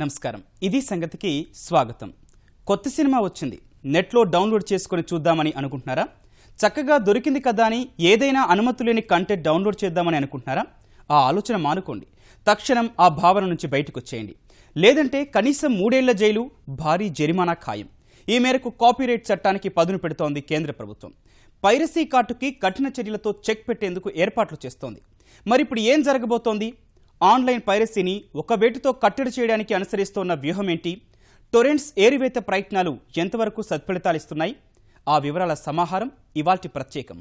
నమస్కారం. ఇది సంగతికి స్వాగతం. కొత్త సినిమా వచ్చింది, నెట్లో డౌన్లోడ్ చేసుకొని చూద్దామని అనుకుంటున్నారా? చక్కగా దొరికింది కదా అని ఏదైనా అనుమతి లేని కంటెంట్ డౌన్లోడ్ చేద్దామని అనుకుంటున్నారా? ఆ ఆలోచన మానుకోండి. తక్షణం ఆ భావన నుంచి బయటకు వచ్చేయండి. లేదంటే కనీసం 3 ఏళ్ల జైలు, భారీ జరిమానా ఖాయం. ఈ మేరకు కాపీరైట్ చట్టానికి పదును పెడుతోంది కేంద్ర ప్రభుత్వం. పైరసీ కాటుకి కఠిన చర్యలతో చెక్ పెట్టేందుకు ఏర్పాట్లు చేస్తోంది. మరిప్పుడు ఏం జరగబోతోంది? ఆన్లైన్ పైరసీని ఒక వేటుతో కట్టడి చేయడానికి అనుసరిస్తోన్న వ్యూహం ఏంటి? టొరెంట్స్ ఏరివేత ప్రయత్నాలు ఎంతవరకు సత్ఫలితాలిస్తున్నాయి? ఆ వివరాల సమాహారం ఇవాల్టి ప్రత్యేకం.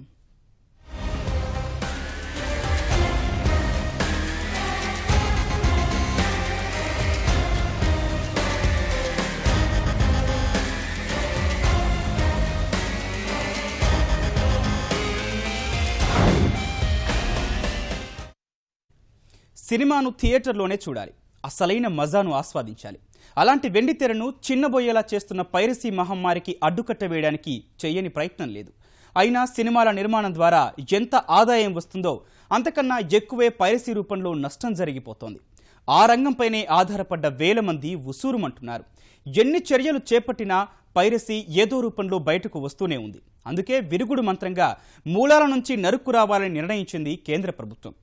సినిమాను థియేటర్లోనే చూడాలి, అసలైన మజాను ఆస్వాదించాలి. అలాంటి వెండితెరను చిన్నబోయేలా చేస్తున్న పైరసీ మహమ్మారికి అడ్డుకట్ట వేయడానికి చెయ్యని ప్రయత్నం లేదు. అయినా సినిమాల నిర్మాణం ద్వారా ఎంత ఆదాయం వస్తుందో అంతకన్నా ఎక్కువే పైరసీ రూపంలో నష్టం జరిగిపోతోంది. ఆ రంగంపైనే ఆధారపడ్డ వేల మంది ఉసూరుమంటున్నారు. ఎన్ని చర్యలు చేపట్టినా పైరసీ ఏదో రూపంలో బయటకు వస్తూనే ఉంది. అందుకే విరుగుడు మంత్రంగా మూలాల నుంచి నరుక్కు రావాలని నిర్ణయించింది కేంద్ర ప్రభుత్వం.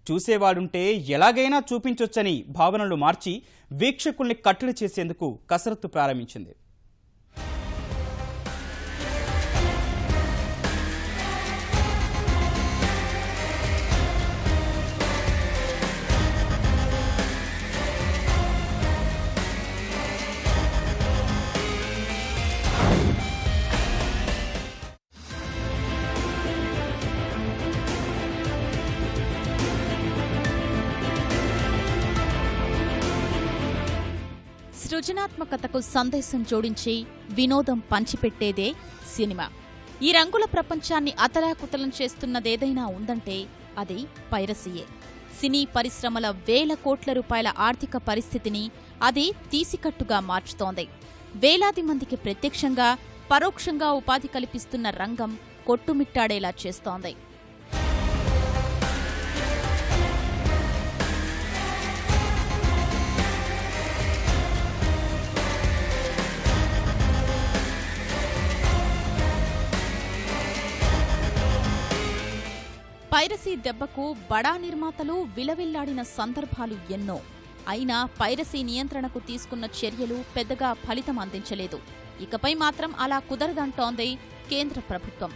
చూసేవాడుంటే ఎలాగైనా చూపించొచ్చని భావనలు మార్చి వీక్షకుల్ని కట్టడి చేసేందుకు కసరత్తు ప్రారంభించింది. సృజనాత్మకతకు సందేశం జోడించి వినోదం పంచిపెట్టేదే సినిమా. ఈ రంగుల ప్రపంచాన్ని అతలాకుతలం చేస్తున్నదేదైనా ఉందంటే అది పైరసీయే. సినీ పరిశ్రమల వేల కోట్ల రూపాయల ఆర్థిక పరిస్థితిని అది తీసికట్టుగా మార్చుతోంది. వేలాది మందికి ప్రత్యక్షంగా పరోక్షంగా ఉపాధి కల్పిస్తున్న రంగం కొట్టుమిట్టాడేలా చేస్తోంది. పైరసీ దెబ్బకు బడా నిర్మాతలు విలవిల్లాడిన సందర్భాలు ఎన్నో. అయినా పైరసీ నియంత్రణకు తీసుకున్న చర్యలు పెద్దగా ఫలితం అందించలేదు. ఇకపై మాత్రం అలా కుదరదంటోంది కేంద్ర ప్రభుత్వం.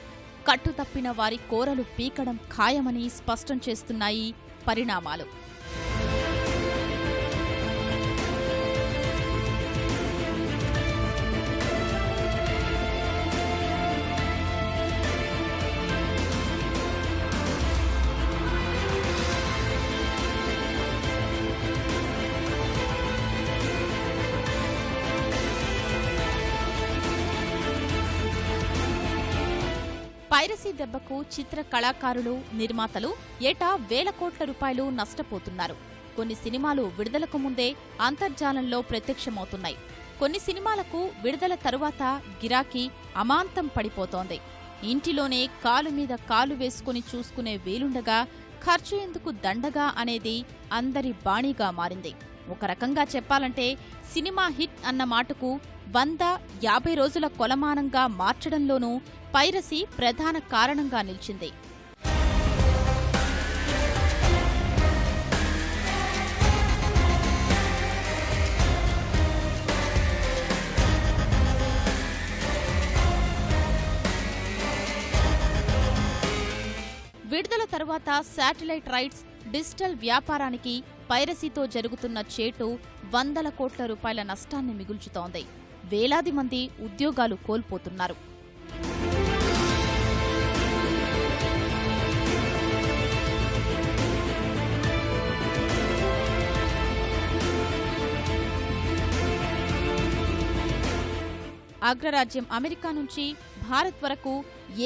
కట్టుతప్పిన వారి కోరలు పీకడం ఖాయమని స్పష్టం చేస్తున్నాయి పరిణామాలు. పైరసీ దెబ్బకు చిత్ర కళాకారులు, నిర్మాతలు ఏటా వేల కోట్ల రూపాయలు నష్టపోతున్నారు. కొన్ని సినిమాలు విడుదలకు ముందే అంతర్జాలంలో ప్రత్యక్షమవుతున్నాయి. కొన్ని సినిమాలకు విడుదల తరువాత గిరాకీ అమాంతం పడిపోతోంది. ఇంటిలోనే కాలు మీద కాలు వేసుకుని చూసుకునే వీలుండగా ఖర్చు ఎందుకు దండగా అనేది అందరి బాణీగా మారింది. ఒక రకంగా చెప్పాలంటే సినిమా హిట్ అన్న మాటకు 100-50 రోజుల కొలమానంగా మార్చడంలోనూ పైరసీ ప్రధాన కారణంగా నిలిచింది. విడుదల తరువాత శాటిలైట్ రైట్స్, డిజిటల్ వ్యాపారానికి పైరసీతో జరుగుతున్న చేటు వందల కోట్ల రూపాయల నష్టాన్ని మిగుల్చుతోంది. వేలాది మంది ఉద్యోగాలు కోల్పోతున్నారు. అగ్రరాజ్యం అమెరికా నుంచి భారత్ వరకు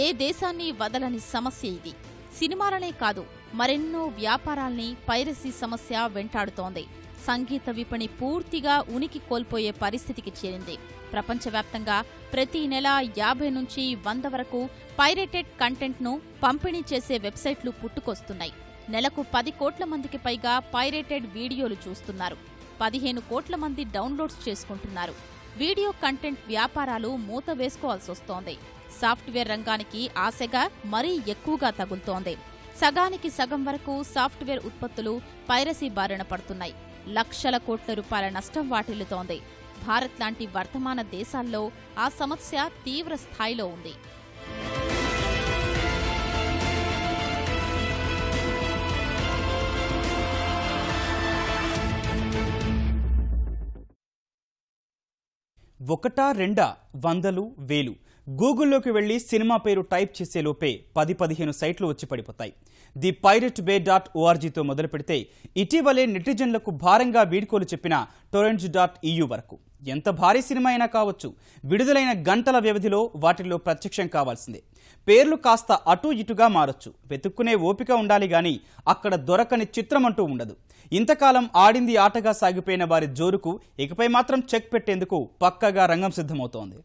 ఏ దేశాన్ని వదలని సమస్య ఇది. సినిమాలనే కాదు, మరెన్నో వ్యాపారాల్ని పైరసీ సమస్య వెంటాడుతోంది. సంగీత విపణి పూర్తిగా ఉనికి కోల్పోయే పరిస్థితికి చేరింది. ప్రపంచవ్యాప్తంగా ప్రతి నెల 50 నుంచి 100 వరకు పైరేటెడ్ కంటెంట్ను పంపిణీ చేసే వెబ్సైట్లు పుట్టుకొస్తున్నాయి. నెలకు 10 కోట్ల మందికి పైగా పైరేటెడ్ వీడియోలు చూస్తున్నారు. 15 కోట్ల మంది డౌన్లోడ్స్ చేసుకుంటున్నారు. వీడియో కంటెంట్ వ్యాపారాలు మూత వేసుకోవాల్సొస్తోంది. సాఫ్ట్వేర్ రంగానికి ఆశగా మరీ ఎక్కువగా తగులుతోంది. సగానికి సగం వరకు సాఫ్ట్వేర్ ఉత్పత్తులు పైరసీ బారిన పడుతున్నాయి. లక్షల కోట్ల రూపాయల నష్టం వాటిల్లుతోంది. భారత్ లాంటి వర్తమాన దేశాల్లో ఆ సమస్య తీవ్ర స్థాయిలో ఉంది. ఒకటా రెండా, వందలు, వేలు. గూగుల్లోకి వెళ్లి సినిమా పేరు టైప్ చేసేలోపే 10-15 సైట్లు వచ్చి పడిపోతాయి. ది పైరట్ బే .orgతో మొదలు పెడితే ఇటీవలే నెటిజన్లకు భారంగా వీడ్కోలు చెప్పిన torrents.eu వరకు. ఎంత భారీ సినిమా అయినా కావచ్చు, విడుదలైన గంటల వ్యవధిలో వాటిల్లో ప్రత్యక్షం కావాల్సిందే. పేర్లు కాస్త అటూ ఇటుగా మారొచ్చు, వెతుక్కునే ఓపిక ఉండాలి గాని అక్కడ దొరకని చిత్రమంటూ ఉండదు. ఇంతకాలం ఆడింది ఆటగా సాగిపోయిన వారి జోరుకు ఇకపై మాత్రం చెక్ పెట్టేందుకు పక్కాగా రంగం సిద్ధమవుతోంది.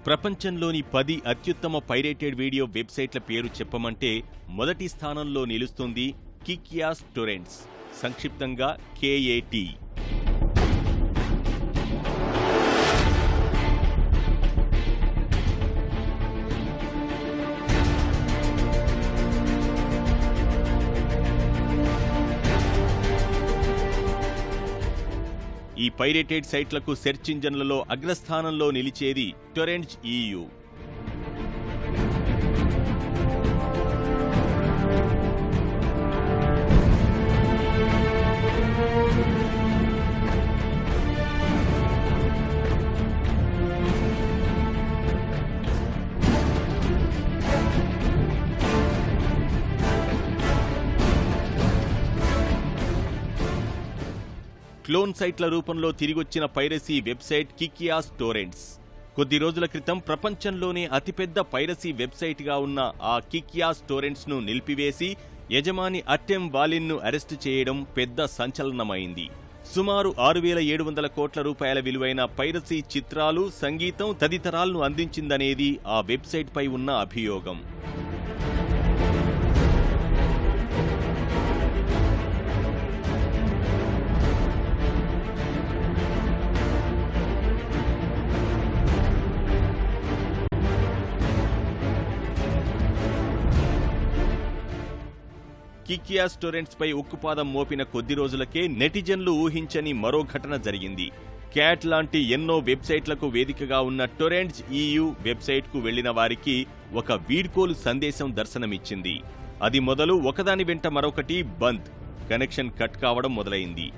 ప్రపంచంలోని 10 అత్యుత్తమ పైరేటెడ్ వీడియో వెబ్సైట్ల పేరు చెప్పమంటే మొదటి స్థానంలో నిలుస్తుంది కిక్యాస్ టొరెంట్స్, సంక్షిప్తంగా KAT. ఈ పైరేటెడ్ సైట్లకు సెర్చ్ ఇంజన్లలో అగ్రస్థానంలో నిలిచేది torrents.eu. క్లోన్ సైట్ల రూపంలో తిరిగొచ్చిన పైరసీ వెబ్సైట్ కిక్యాస్ టొరెంట్స్. కొద్ది రోజుల క్రితం ప్రపంచంలోనే అతిపెద్ద పైరసీ వెబ్సైట్గా ఉన్న ఆ కిక్యాస్ టొరెంట్స్ ను నిలిపివేసి యజమాని అర్టెమ్ వాలిన్ను అరెస్టు చేయడం పెద్ద సంచలనమైంది. సుమారు 6,700 కోట్ల రూపాయల విలువైన పైరసీ చిత్రాలు, సంగీతం తదితరాలను అందించిందనేది ఆ వెబ్సైట్పై ఉన్న అభియోగం. కిక్యాస్ టొరెంట్స్ పై ఉక్కుపాదం మోపిన కొద్ది రోజులకే నెటిజన్లు ఊహించని మరో ఘటన జరిగింది. క్యాట్ లాంటి ఎన్నో వెబ్సైట్లకు వేదికగా ఉన్న torrents.eu వెబ్సైట్కు వెళ్లిన వారికి ఒక వీడ్కోలు సందేశం దర్శనమిచ్చింది. అది మొదలు ఒకదాని వెంట మరొకటి బంద్, కనెక్షన్ కట్ కావడం మొదలైంది.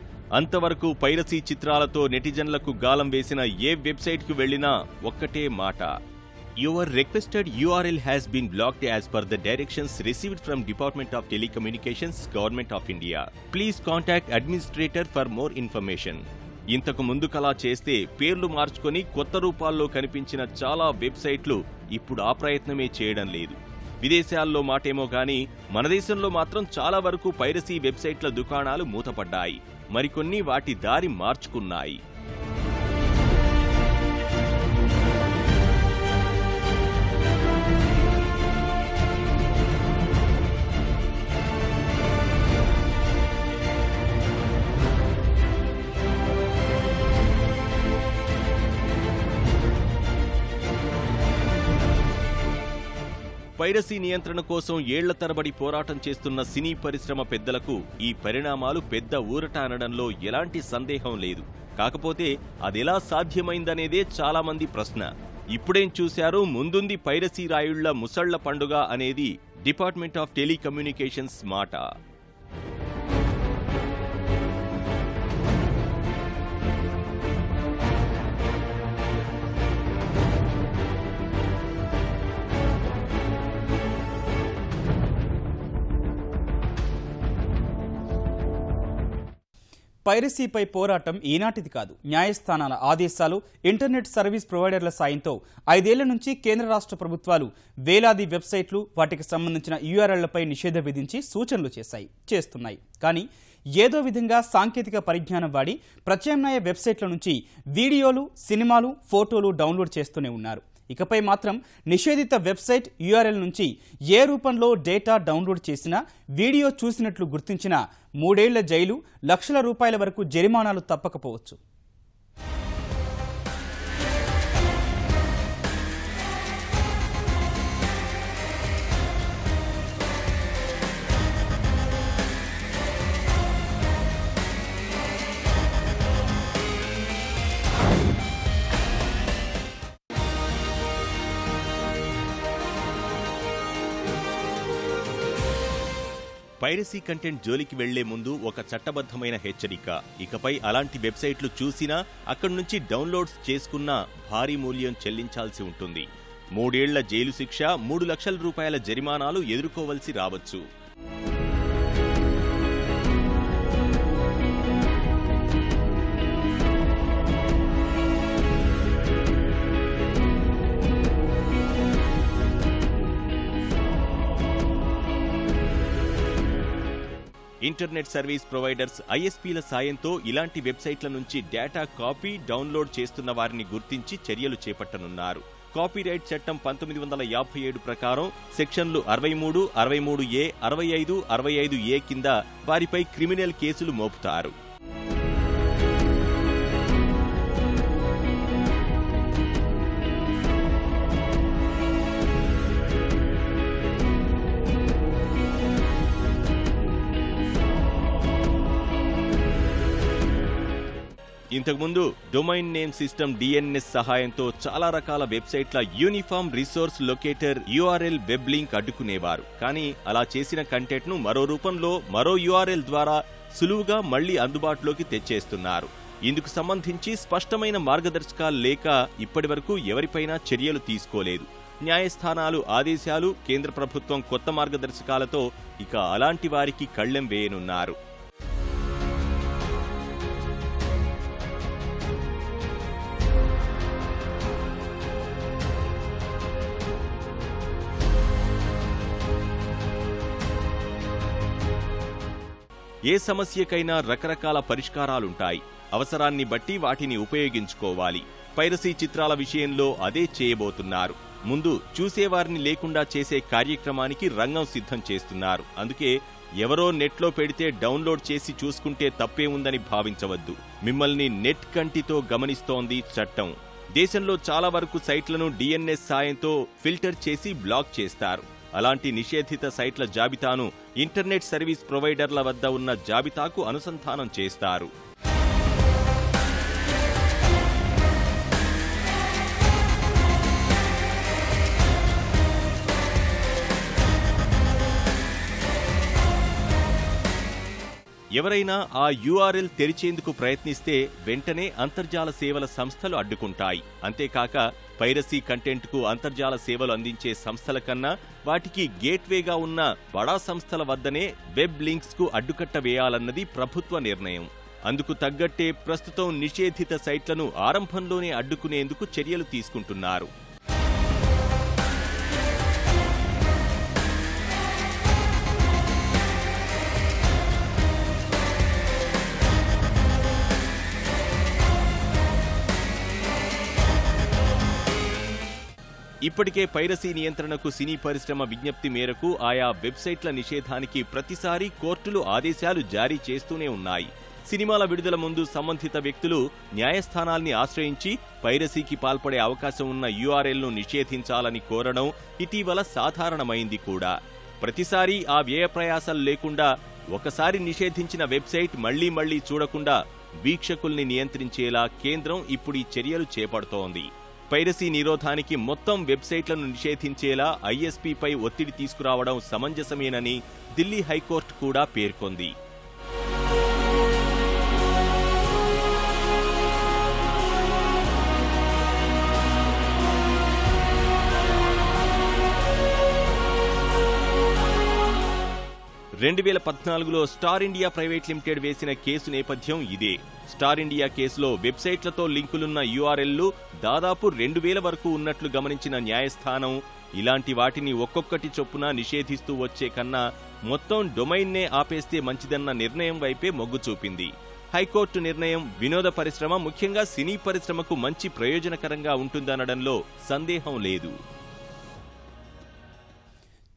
అంతవరకు పైరసీ చిత్రాలతో నెటిజన్లకు గాలం వేసిన ఏ వెబ్సైట్కు వెళ్లినా ఒక్కటే మాట: Your requested URL has been blocked as per the directions received from Department of Telecommunications, Government of India. Please contact administrator for more information. ఇంతకు ముందుకలా చేస్తే పేర్లు మార్చుకొని కొత్త రూపాల్లో కనిపించిన చాలా వెబ్సైట్లు ఇప్పుడు ఆ ప్రయత్నమే చేయడం లేదు. విదేశాల్లో మాటేమో గానీ మన దేశంలో మాత్రం చాలా వరకు పైరసీ వెబ్సైట్ల దుకాణాలు మూతపడ్డాయి. మరికొన్ని వాటి దారి మార్చుకున్నాయి. పైరసీ నియంత్రణ కోసం ఏళ్ల తరబడి పోరాటం చేస్తున్న సినీ పరిశ్రమ పెద్దలకు ఈ పరిణామాలు పెద్ద ఊరట అనడంలో ఎలాంటి సందేహం లేదు. కాకపోతే అదెలా సాధ్యమైందనేదే చాలా మంది ప్రశ్న. ఇప్పుడేం చూశారు, ముందుంది పైరసీ రాయుళ్ల ముసళ్ల పండుగ అనేది డిపార్ట్మెంట్ ఆఫ్ టెలికమ్యూనికేషన్స్ మాట. పైరసీపై పోరాటం ఈనాటిది కాదు. న్యాయస్థానాల ఆదేశాలు, ఇంటర్నెట్ సర్వీస్ ప్రొవైడర్ల సాయంతో 5 ఏళ్ల నుంచి కేంద్ర రాష్ట్ర ప్రభుత్వాలు వేలాది వెబ్సైట్లు, వాటికి సంబంధించిన URLలపై నిషేధం విధించి సూచనలు చేస్తున్నాయి. కానీ ఏదో విధంగా సాంకేతిక పరిజ్ఞానం వాడి ప్రత్యామ్నాయ వెబ్సైట్ల నుంచి వీడియోలు, సినిమాలు, ఫోటోలు డౌన్లోడ్ చేస్తూనే ఉన్నారు. ఇకపై మాత్రం నిషేధిత వెబ్సైట్ URL నుంచి ఏ రూపంలో డేటా డౌన్లోడ్ చేసినా, వీడియో చూసినట్లు గుర్తించినా 3 ఏళ్ల జైలు, లక్షల రూపాయల వరకు జరిమానాలు తప్పకపోవచ్చు. పైరసీ కంటెంట్ జోలికి వెళ్లే ముందు ఒక చట్టబద్ధమైన హెచ్చరిక. ఇకపై అలాంటి వెబ్సైట్లు చూసినా, అక్కడి నుంచి డౌన్లోడ్స్ చేసుకున్నా భారీ మూల్యం చెల్లించాల్సి ఉంటుంది. 3 ఏళ్ల జైలు శిక్ష, 3 లక్షల రూపాయల జరిమానాలు ఎదుర్కోవలసి రావచ్చు. ఇంటర్నెట్ సర్వీస్ ప్రొవైడర్స్ ISPల సాయంతో ఇలాంటి వెబ్సైట్ల నుంచి డేటా కాపీ, డౌన్లోడ్ చేస్తున్న వారిని గుర్తించి చర్యలు చేపట్టనున్నారు. కాపీరైట్ చట్టం 1957 ప్రకారం సెక్షన్లు 63, 63A, 65, 65A కింద వారిపై క్రిమినల్ కేసులు మోపుతారు. ఇంతకుముందు డొమైన్ నేమ్ సిస్టమ్ DNS సహాయంతో చాలా రకాల వెబ్సైట్ల uniform resource locator URL web link అడ్డుకునేవారు. కానీ అలా చేసిన కంటెంట్ను మరో రూపంలో మరో URL ద్వారా సులువుగా మళ్లీ అందుబాటులోకి తెచ్చేస్తున్నారు. ఇందుకు సంబంధించి స్పష్టమైన మార్గదర్శకాలు లేక ఇప్పటివరకు ఎవరిపైనా చర్యలు తీసుకోలేదు. న్యాయస్థానాలు ఆదేశాలు, కేంద్ర ప్రభుత్వం కొత్త మార్గదర్శకాలతో ఇక అలాంటి వారికి కళ్లెం వేయనున్నారు. ఏ సమస్యకైనా రకరకాల పరిష్కారాలుంటాయి. అవసరాన్ని బట్టి వాటిని ఉపయోగించుకోవాలి. పైరసీ చిత్రాల విషయంలో అదే చేయబోతున్నారు. ముందు చూసేవారిని లేకుండా చేసే కార్యక్రమానికి రంగం సిద్ధం చేస్తున్నారు. అందుకే ఎవరో నెట్లో పెడితే డౌన్లోడ్ చేసి చూసుకుంటే తప్పే ఉందని భావించవద్దు. మిమ్మల్ని నెట్ కంటితో గమనిస్తోంది చట్టం. దేశంలో చాలా వరకు సైట్లను DNS సాయంతో ఫిల్టర్ చేసి బ్లాక్ చేస్తారు. అలాంటి నిషేధిత సైట్ల జాబితాను ఇంటర్నెట్ సర్వీస్ ప్రొవైడర్ల వద్ద ఉన్న జాబితాకు అనుసంధానం చేస్తారు. ఎవరైనా ఆ URL తెరిచేందుకు ప్రయత్నిస్తే వెంటనే అంతర్జాల సేవల సంస్థలు అడ్డుకుంటాయి. అంతేకాక పైరసీ కంటెంట్కు అంతర్జాల సేవలు అందించే సంస్థల కన్నా వాటికి గేట్వేగా ఉన్న బడా సంస్థల వద్దనే వెబ్ లింక్స్కు అడ్డుకట్ట వేయాలన్నది ప్రభుత్వ నిర్ణయం. అందుకు తగ్గట్టే ప్రస్తుతం నిషేధిత సైట్లను ఆరంభంలోనే అడ్డుకునేందుకు చర్యలు తీసుకుంటున్నారు. ఇప్పటికే పైరసీ నియంత్రణకు సినీ పరిశ్రమ విజ్ఞప్తి మేరకు ఆయా వెబ్సైట్ల నిషేధానికి ప్రతిసారి కోర్టులు ఆదేశాలు జారీ చేస్తూనే ఉన్నాయి. సినిమాల విడుదల ముందు సంబంధిత వ్యక్తులు న్యాయస్థానాల్ని ఆశ్రయించి పైరసీకి పాల్పడే అవకాశం ఉన్న URLను నిషేధించాలని కోరడం ఇటీవల సాధారణమైంది కూడా. ప్రతిసారి ఆ వ్యయ ప్రయాసాలు లేకుండా ఒకసారి నిషేధించిన వెబ్సైట్ మళ్లీ చూడకుండా వీక్షకుల్ని నియంత్రించేలా కేంద్రం ఇప్పుడు ఈ చర్యలు చేపడుతోంది. పైరసీ నిరోధానికి మొత్తం వెబ్సైట్లను నిషేధించేలా ISPపై ఒత్తిడి తీసుకురావడం సమంజసమేనని ఢిల్లీ హైకోర్టు కూడా పేర్కొంది. 2014లో స్టార్ ఇండియా ప్రైవేట్ లిమిటెడ్ వేసిన కేసు నేపథ్యం ఇదే. స్టార్ ఇండియా కేసులో వెబ్సైట్లతో లింకులున్న యూఆర్ఎల్లు దాదాపు 2000 వరకు ఉన్నట్లు గమనించిన న్యాయస్థానం ఇలాంటి వాటిని ఒక్కొక్కటి చొప్పున నిషేధిస్తూ వచ్చే కన్నా మొత్తం డొమైన్నే ఆపేస్తే మంచిదన్న నిర్ణయం వైపే మొగ్గు చూపింది. హైకోర్టు నిర్ణయం వినోద పరిశ్రమ, ముఖ్యంగా సినీ పరిశ్రమకు మంచి ప్రయోజనకరంగా ఉంటుందనడంలో సందేహం లేదు.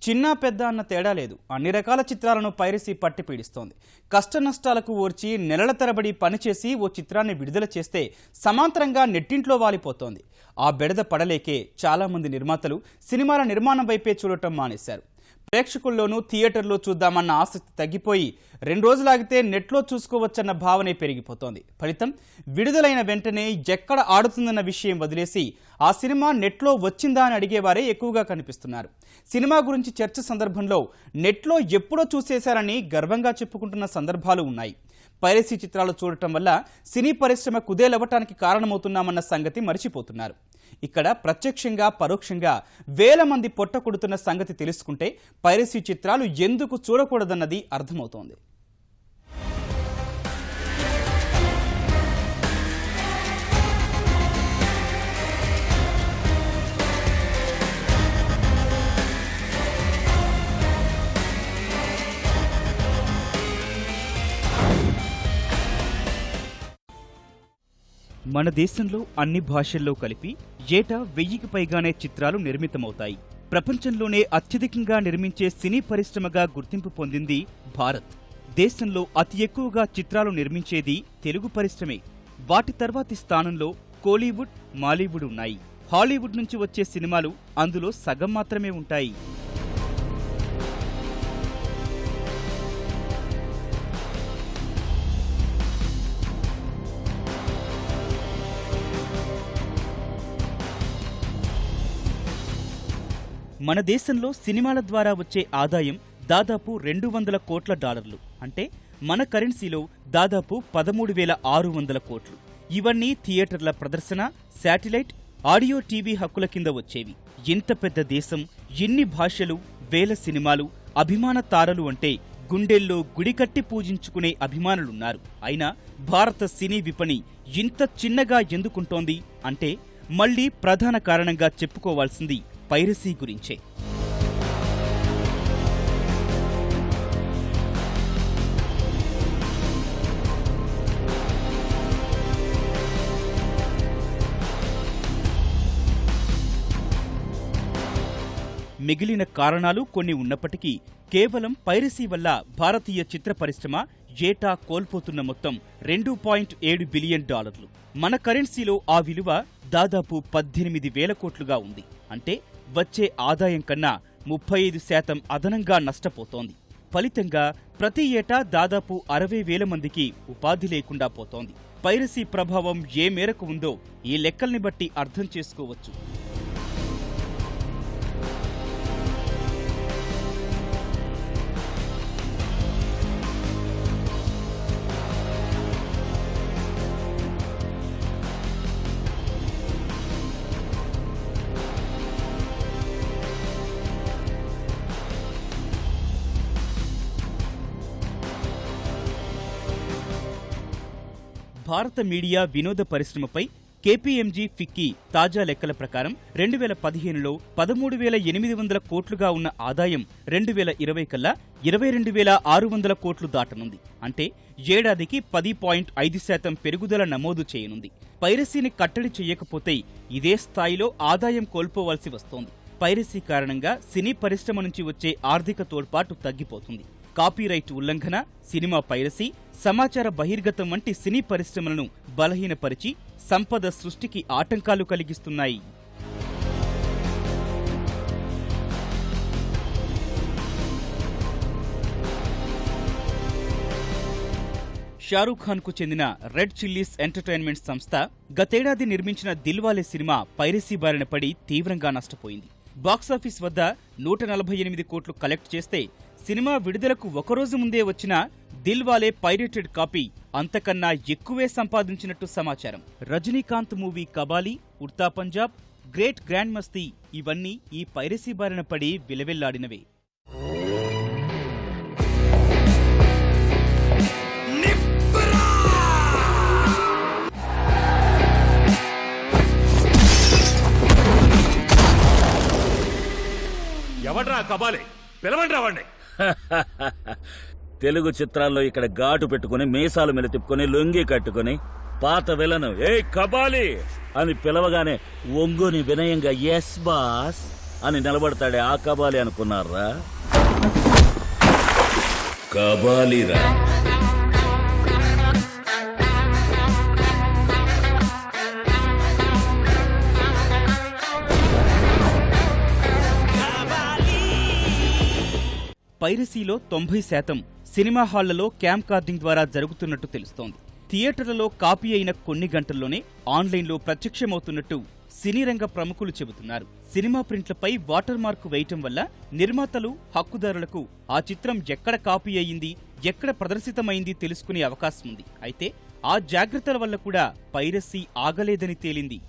చిన్న పెద్ద అన్న తేడా లేదు. అన్ని రకాల చిత్రాలను పైరసీ పట్టి పీడిస్తోంది. కష్ట నష్టాలకు ఓర్చి నెలల తరబడి పనిచేసి ఓ చిత్రాన్ని విడుదల చేస్తే సమాంతరంగా నెట్టింట్లో వాలిపోతోంది. ఆ బెడద పడలేకే చాలామంది నిర్మాతలు సినిమాల నిర్మాణం వైపే చూడటం మానేశారు. ప్రేక్షకుల్లోనూ థియేటర్లో చూద్దామన్న ఆసక్తి తగ్గిపోయి 2 రోజులాగితే నెట్లో చూసుకోవచ్చన్న భావనే పెరిగిపోతోంది. ఫలితం విడుదలైన వెంటనే ఎక్కడ ఆడుతుందన్న విషయం వదిలేసి ఆ సినిమా నెట్లో వచ్చిందా అని అడిగేవారే ఎక్కువగా కనిపిస్తున్నారు. సినిమా గురించి చర్చ సందర్భంలో నెట్లో ఎప్పుడో చూసేశారని గర్వంగా చెప్పుకుంటున్న సందర్భాలు ఉన్నాయి. పైరసీ చిత్రాలు చూడటం వల్ల సినీ పరిశ్రమ కుదేలవ్వటానికి కారణమవుతున్నామన్న సంగతి మరిచిపోతున్నారు. ఇక్కడ ప్రత్యక్షంగా పరోక్షంగా వేల మంది పొట్ట కొడుతున్న సంగతి తెలుసుకుంటే పైరసీ చిత్రాలు ఎందుకు చూడకూడదన్నది అర్థమవుతోంది. మన దేశంలో అన్ని భాషల్లో కలిపి ఏటా 1000కి పైగానే చిత్రాలు నిర్మితమవుతాయి. ప్రపంచంలోనే అత్యధికంగా నిర్మించే సినీ పరిశ్రమగా గుర్తింపు పొందింది భారత్. దేశంలో అతి ఎక్కువగా చిత్రాలు నిర్మించేది తెలుగు పరిశ్రమే. వాటి తర్వాతి స్థానంలో కోలీవుడ్, మాలీవుడ్ ఉన్నాయి. హాలీవుడ్ నుంచి వచ్చే సినిమాలు అందులో సగం మాత్రమే ఉంటాయి. మన దేశంలో సినిమాల ద్వారా వచ్చే ఆదాయం దాదాపు $200 కోట్ల, అంటే మన కరెన్సీలో దాదాపు 13,600 కోట్లు. ఇవన్నీ థియేటర్ల ప్రదర్శన, శాటిలైట్, ఆడియో, టీవీ హక్కుల కింద వచ్చేవి. ఇంత పెద్ద దేశం, ఎన్ని భాషలు, వేల సినిమాలు, అభిమాన తారలు అంటే గుండెల్లో గుడికట్టి పూజించుకునే అభిమానులున్నారు. అయినా భారత సినీ విపణి ఇంత చిన్నగా ఎందుకుంటోంది అంటే మళ్లీ ప్రధాన కారణంగా చెప్పుకోవాల్సింది పైరసీ గురించే. మిగిలిన కారణాలు కొన్ని ఉన్నప్పటికీ కేవలం పైరసీ వల్ల భారతీయ చిత్ర పరిశ్రమ ఏటా కోల్పోతున్న మొత్తం $2.7 బిలియన్. మన కరెన్సీలో ఆ విలువ దాదాపు 18,000 కోట్లుగా ఉంది. అంటే వచ్చే ఆదాయం కన్నా 35% అదనంగా నష్టపోతోంది. ఫలితంగా ప్రతి ఏటా దాదాపు 60,000 మందికి ఉపాధి లేకుండా పోతోంది. పైరసీ ప్రభావం ఏ మేరకు ఉందో ఈ లెక్కల్ని బట్టి అర్థం చేసుకోవచ్చు. భారత మీడియా వినోద పరిశ్రమపై KPMG ఫిక్కీ తాజా లెక్కల ప్రకారం 2015లో 13,800 కోట్లుగా ఉన్న ఆదాయం 2020 కల్లా 22,600 కోట్లు దాటనుంది. అంటే ఏడాదికి 10.5% పెరుగుదల నమోదు చేయనుంది. పైరసీని కట్టడి చేయకపోతే ఇదే స్థాయిలో ఆదాయం కోల్పోవాల్సి వస్తోంది. పైరసీ కారణంగా సినీ పరిశ్రమ నుంచి వచ్చే ఆర్థిక తోడ్పాటు తగ్గిపోతుంది. కాపీరైట్ ఉల్లంఘన, సినిమా పైరసీ, సమాచార బహిర్గతం వంటి సినీ పరిశ్రమలను బలహీనపరిచి సంపద సృష్టికి ఆటంకాలు కలిగిస్తున్నాయి. షారూఖ్ ఖాన్ కు చెందిన రెడ్ చిల్లీస్ ఎంటర్టైన్మెంట్ సంస్థ గతేడాది నిర్మించిన దిల్వాలే సినిమా పైరసీ బారిన పడి తీవ్రంగా నష్టపోయింది. బాక్సాఫీస్ వద్ద 148 కోట్లు కలెక్ట్ చేస్తే సినిమా విడుదలకు ఒకరోజు ముందే వచ్చిన దిల్వాలే పైరేటెడ్ కాపీ అంతకన్నా ఎక్కువే సంపాదించినట్టు సమాచారం. Rajinikanth movie Kabali, Udta Punjab, great grand మస్తీ ఇవన్నీ ఈ పైరసీ బారిన పడి విలవెల్లాడినవే. ఎవడ్రా కబాలి పిలవండి వాడిని. తెలుగు చిత్రాల్లో ఇక్కడ ఘాటు పెట్టుకుని మీసాలు మీద తిప్పుకొని లొంగి కట్టుకుని పాత విలను ఏ కబాలి అని పిలవగానే ఒంగుని వినయంగా ఎస్ బాస్ అని నిలబడతాడే ఆ కబాలి అనుకున్నారా? కబాలిరా. పైరసీలో 90% సినిమా హాళ్లలో క్యామ్ కార్డింగ్ ద్వారా జరుగుతున్నట్టు తెలుస్తోంది. థియేటర్లలో కాపీ అయిన కొన్ని గంటల్లోనే ఆన్లైన్లో ప్రత్యక్షమవుతున్నట్టు సినీ రంగ ప్రముఖులు చెబుతున్నారు. సినిమా ప్రింట్లపై వాటర్ మార్క్ వేయటం వల్ల నిర్మాతలు, హక్కుదారులకు ఆ చిత్రం ఎక్కడ కాపీ అయ్యింది, ఎక్కడ ప్రదర్శితమైంది తెలుసుకునే అవకాశం ఉంది. అయితే ఆ జాగ్రత్తల వల్ల కూడా పైరసీ ఆగలేదని తేలింది.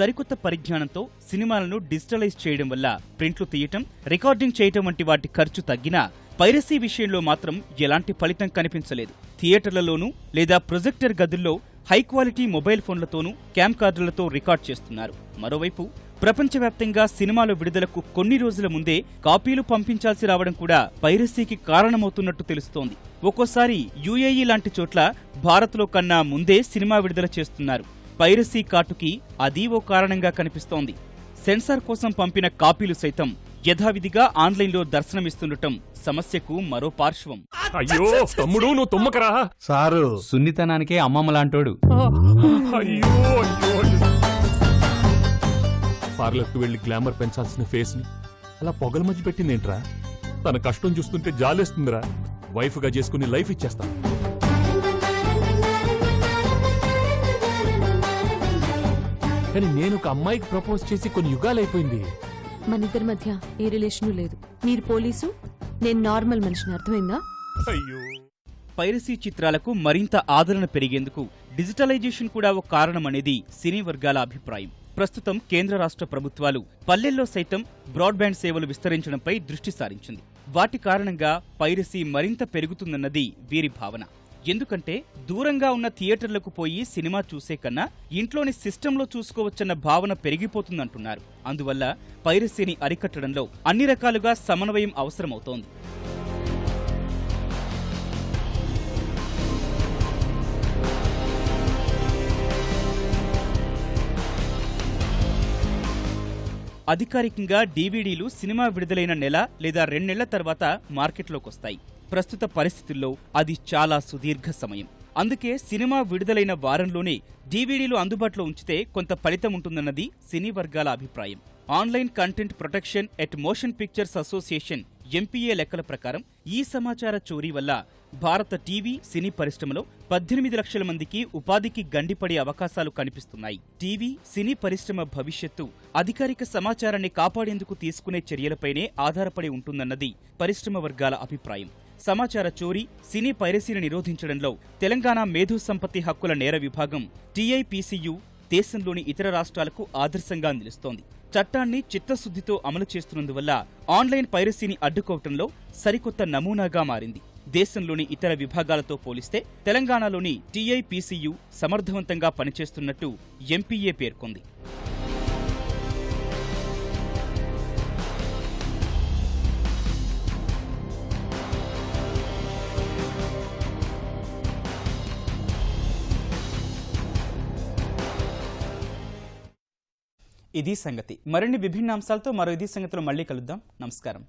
సరికొత్త పరిజ్ఞానంతో సినిమాలను డిజిటలైజ్ చేయడం వల్ల ప్రింట్లు తీయటం, రికార్డింగ్ చేయటం వంటి వాటి ఖర్చు తగ్గినా పైరసీ విషయంలో మాత్రం ఎలాంటి ఫలితం కనిపించలేదు. థియేటర్లలోనూ లేదా ప్రొజెక్టర్ గదుల్లో హై క్వాలిటీ మొబైల్ ఫోన్లతోనూ క్యామ్ కార్డులతో రికార్డ్ చేస్తున్నారు. మరోవైపు ప్రపంచవ్యాప్తంగా సినిమాల విడుదలకు కొన్ని రోజుల ముందే కాపీలు పంపించాల్సి రావడం కూడా పైరసీకి కారణమవుతున్నట్టు తెలుస్తోంది. ఒక్కోసారి యుఏఈ లాంటి చోట్ల భారత్లో కన్నా ముందే సినిమా విడుదల చేస్తున్నారు. పైరసీ కాటుకి అది ఓ కారణంగా కనిపిస్తోంది. సెన్సార్ కోసం పంపిన కాపీలు సైతం యథావిధిగా ఆన్లైన్లో దర్శనమిస్తుండటం సమస్యకు మరో పార్శ్వం. అయ్యో తమ్ముడు నువ్వు తుమ్మకరా సారు సున్నితనానికే అమ్మమ్మ లాంటోడు. అయ్యో అయ్యో పార్లర్కి వెళ్లి గ్లామర్ పెంచాల్సిన ఫేస్ ని అలా పొగల మధ్య పెట్టిందేంట్రా? తన కష్టం చూస్తుంటే జాలేస్తుందిరా. వైఫ్ గా చేసుకుని లైఫ్ ఇచ్చేస్తా. కానీ నేను ఒక అమ్మాయికి ప్రపోజ్ చేసి కొన్ని యుగాలైపోయింది. మన ఇద్దరి మధ్య ఏ రిలేషను లేదు. మీరు పోలీసు, నేను నార్మల్ మనిషిని, అర్థమైందా? అయ్యో పైరసీ చిత్రాలకు మరింత ఆదరణ పెరిగేందుకు డిజిటలైజేషన్ కూడా ఒక కారణమనేది సినీ వర్గాల అభిప్రాయం. ప్రస్తుతం కేంద్ర రాష్ట్ర ప్రభుత్వాలు పల్లెల్లో సైతం బ్రాడ్బ్యాండ్ సేవలు విస్తరించడంపై దృష్టి సారించింది. వాటి కారణంగా పైరసీ మరింత పెరుగుతుందన్నది వీరి భావన. ఎందుకంటే దూరంగా ఉన్న థియేటర్లకు పోయి సినిమా చూసే కన్నా ఇంట్లోని సిస్టంలో చూసుకోవచ్చన్న భావన పెరిగిపోతుందంటున్నారు. అందువల్ల పైరసీని అరికట్టడంలో అన్ని రకాలుగా సమన్వయం అవసరమవుతోంది. అధికారికంగా డీవీడీలు సినిమా విడుదలైన నెల లేదా 2 నెలల తర్వాత మార్కెట్లోకొస్తాయి. ప్రస్తుత పరిస్థితుల్లో అది చాలా సుదీర్ఘ సమయం. అందుకే సినిమా విడుదలైన వారంలోనే డీవీడీలు అందుబాటులో ఉంచితే కొంత ఫలితం ఉంటుందన్నది సినీ వర్గాల అభిప్రాయం. Online content protection at motion pictures association MPa లెక్కల ప్రకారం ఈ సమాచార చోరీ వల్ల భారత టీవీ, సినీ పరిశ్రమలో 18 లక్షల మందికి ఉపాధికి గండిపడే అవకాశాలు కనిపిస్తున్నాయి. టీవీ, సినీ పరిశ్రమ భవిష్యత్తు అధికారిక సమాచారాన్ని కాపాడేందుకు తీసుకునే చర్యలపైనే ఆధారపడి ఉంటుందన్నది పరిశ్రమ వర్గాల అభిప్రాయం. సమాచార చోరీ, సినీ పైరసీని నిరోధించడంలో తెలంగాణ మేధో సంపత్తి హక్కుల నేర విభాగం TIPCU దేశంలోని ఇతర రాష్ట్రాలకు ఆదర్శంగా నిలుస్తోంది. చట్టాన్ని చిత్తశుద్ధితో అమలు చేస్తున్నందువల్ల ఆన్లైన్ పైరసీని అడ్డుకోవటంలో సరికొత్త నమూనాగా మారింది. దేశంలోని ఇతర విభాగాలతో పోలిస్తే తెలంగాణలోని TIPCU సమర్థవంతంగా పనిచేస్తున్నట్టు ఎంపీఏ పేర్కొంది. ఇది సంగతి. మరిన్ని విభిన్న అంశాలతో మరో ఇది సంగతిలో మళ్ళీ కలుద్దాం. నమస్కారం.